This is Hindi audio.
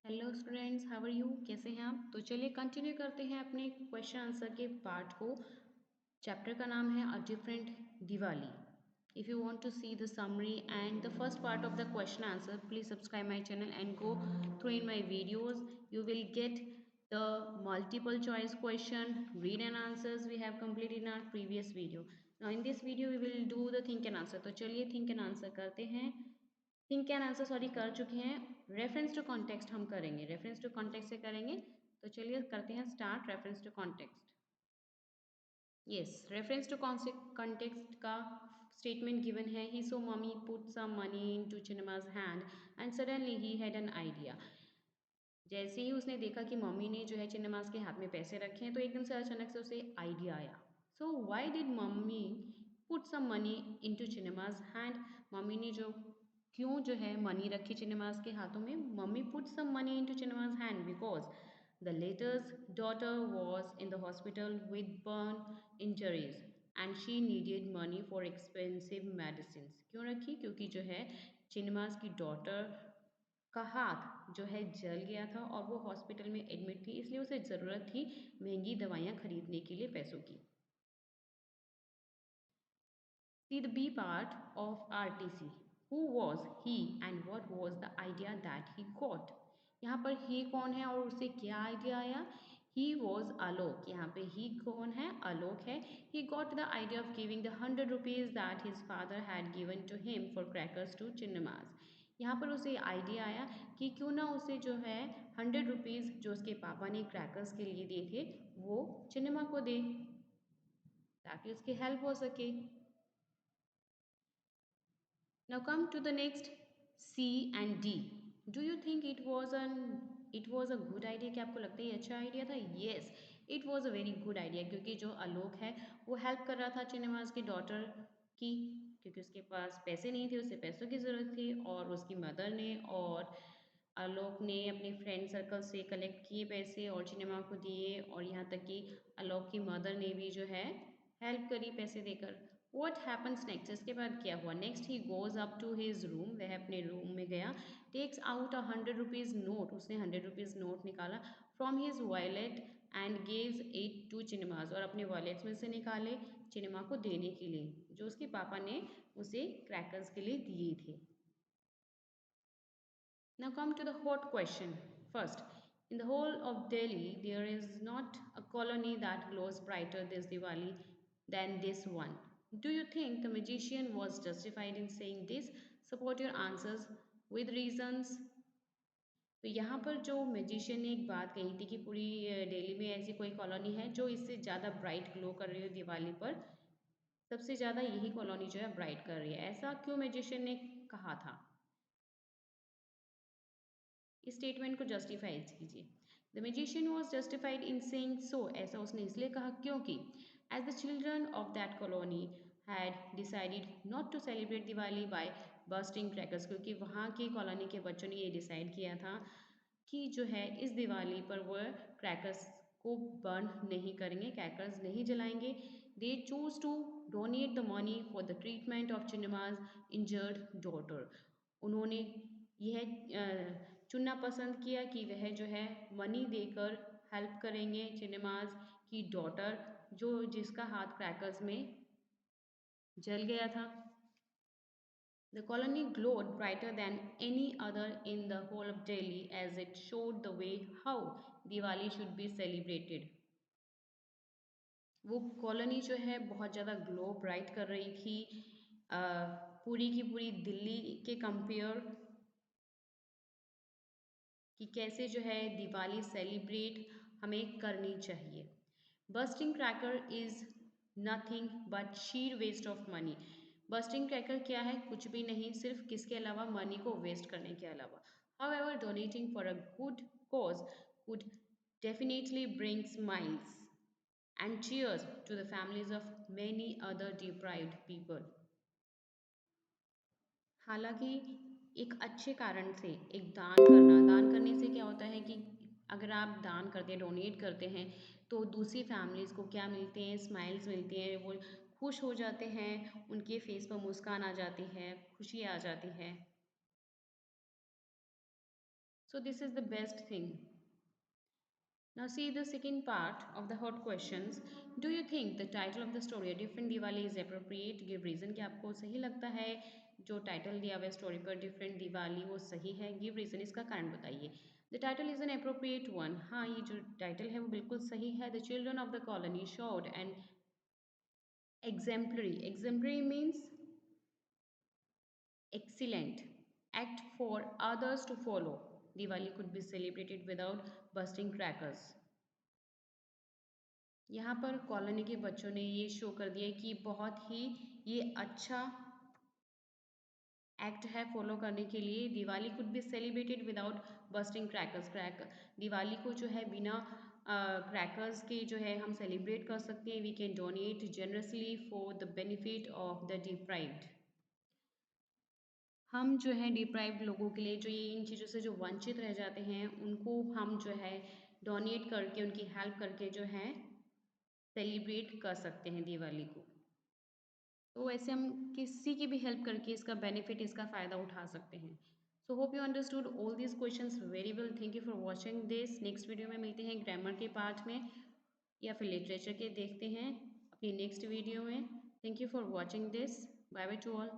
Hello students, how are you? कैसे हैं आप? तो चलिए कंटिन्यू करते हैं अपने क्वेश्चन आंसर के पार्ट को। चैप्टर का नाम है a different Diwali. If you want to see the summary and the first part of the question answer, please subscribe my channel and go through in my videos. You will get the multiple choice question, read and answers we have completed in our previous video. Now in this video we will do the think and answer. तो चलिए think and answer करते हैं. थिंक एंड आंसर सॉरी कर चुके हैं. रेफरेंस टू कॉन्टेक्स्ट हम करेंगे, रेफरेंस टू कॉन्टेक्स्ट से करेंगे. तो चलिए करते हैं start. Reference to context. Yes, reference to context का स्टेटमेंट गिवन है. He so mummy put some money into Chinema's hand and suddenly he had an idea. जैसे ही उसने देखा कि मम्मी ने जो है चिनेमाज के हाथ में पैसे रखे हैं तो एकदम से अचानक से उसे आइडिया आया. So why did mummy put some money into Chinema's hand? Mummy ने जो क्यों जो है मनी रखी चिनेमाज के हाथों में? Mummy put some money into Chinema's hand because the latter's daughter was in the hospital with burn injuries and she needed money for expensive medicine. क्यों रखी? क्योंकि जो है चिनेमाज की डॉटर का हाथ जो है जल गया था और वो हॉस्पिटल में एडमिट थी, इसलिए उसे ज़रूरत थी महंगी दवाइयाँ खरीदने के लिए पैसों की. See the B part of RTC. Who was he and what was the idea that he got? यहाँ पर he कौन है और उसे क्या आइडिया आया? He was आलोक. यहाँ पे he कौन है? आलोक है. He got the idea of giving the 100 rupees that his father had given to him for crackers to Chinnamas. यहाँ पर उसे आइडिया आया कि क्यों ना उसे जो है 100 रुपीज़ जो उसके पापा ने क्रैकर्स के लिए दिए थे वो चिन्नमा को दे ताकि उसकी हेल्प हो सके. Now come to the next C and D. Do you think it was a good idea? क्या आपको लगता है ये अच्छा आइडिया था? Yes, it was a very good idea क्योंकि जो आलोक है वो हेल्प कर रहा था चिनेमाज की डॉटर की, क्योंकि उसके पास पैसे नहीं थे, उसे पैसों की ज़रूरत थी और उसकी मदर ने और आलोक ने अपने फ्रेंड सर्कल से कलेक्ट किए पैसे और चिनेमा को दिए और यहाँ तक कि आलोक की मदर ने भी जो है हेल्प करी पैसे देकर. What happens next? इसके बाद क्या हुआ? Next he goes up to his room. वह अपने रूम में गया. Takes out a 100 rupees note. उसने 100 rupees note निकाला from his wallet and gives it to चिनेमाज और अपने वॉलेट में से निकाले चिनेमा को देने के लिए जो उसके पापा ने उसे क्रैकर्स के लिए दिए थे. Now come to the hot question. First, in the whole of Delhi, there is not a colony that glows brighter this Diwali than this one. Do you think the magician was justified in saying this? Support your answers with reasons. तो यहाँ पर जो मैजिशियन ने एक बात कही थी कि पूरी दिल्ली में ऐसी कोई कॉलोनी है जो इससे ज़्यादा ब्राइट ग्लो कर रही हो दिवाली पर, सबसे ज़्यादा यही कॉलोनी जो है ब्राइट कर रही है. ऐसा क्यों मैजिशियन ने कहा था? इस स्टेटमेंट को जस्टिफाई कीजिए. The magician was justified in saying so. ऐसा उसने इसलिए कहा क्योंकि as the children of that colony had decided not to celebrate Diwali by bursting crackers, क्योंकि वहाँ की कॉलोनी के बच्चों ने ये डिसाइड किया था कि जो है इस दिवाली पर वह क्रैकर्स को बर्न नहीं करेंगे, क्रैकर्स नहीं जलाएंगे. They choose to donate the money for the treatment of Chinema's injured daughter. उन्होंने यह चुनना पसंद किया कि वह जो है मनी देकर हेल्प करेंगे चिनेमाज की डॉटर जो जिसका हाथ क्रैकर्स में जल गया था. The colony glowed brighter than any other in the whole of Delhi as it showed the way how Diwali should be celebrated. वो कॉलोनी जो है बहुत ज़्यादा ग्लो ब्राइट कर रही थी पूरी की पूरी दिल्ली के कंपेयर कि कैसे जो है दिवाली सेलिब्रेट हमें करनी चाहिए. Bursting cracker is nothing but sheer waste of money. Bursting cracker क्या है? कुछ भी नहीं, सिर्फ किसके अलावा? मनी को वेस्ट करने के अलावा. However, donating for a good cause would definitely bring smiles and cheers to the families of many other deprived people. हालांकि एक अच्छे कारण से एक दान करने से क्या होता है कि अगर आप दान करते हैं, डोनेट करते हैं, तो दूसरी फैमिलीज़ को क्या मिलते हैं? स्माइल्स मिलती हैं, वो खुश हो जाते हैं, उनके फेस पर मुस्कान आ जाती है, खुशी आ जाती है. So this is the best thing. Now see the second part of the hot questions. Do you think the title of the story A Different Diwali is appropriate? Give reason कि आपको सही लगता है जो टाइटल दिया हुआ है स्टोरी पर डिफरेंट दिवाली वो सही है. गिव रीजन इसका कारण बताइए. The title is an appropriate one. हाँ ये जो टाइटल है वो बिल्कुल सही है. The children of the colony showed and exemplary means excellent act for others to follow. Diwali could be celebrated without busting crackers. यहाँ पर कॉलोनी के बच्चों ने ये शो कर दिया कि बहुत ही ये अच्छा एक्ट है फॉलो करने के लिए. Diwali could be celebrated without bursting crackers. Diwali को जो है बिना क्रैकर्स के जो है हम सेलिब्रेट कर सकते हैं. We can donate generously for the benefit of the deprived. हम जो है डिप्राइव्ड लोगों के लिए जो ये इन चीज़ों से जो वंचित रह जाते हैं उनको हम जो है डोनेट करके उनकी हेल्प करके जो है सेलिब्रेट कर सकते हैं दिवाली को. तो ऐसे हम किसी की भी हेल्प करके इसका बेनिफिट इसका फ़ायदा उठा सकते हैं. So hope you understood all these questions very well. Thank you for watching this. Next video में मिलते हैं ग्रामर के पार्ट में या फिर लिटरेचर के देखते हैं अपनी नेक्स्ट वीडियो में. Thank you for watching this. Bye bye to all.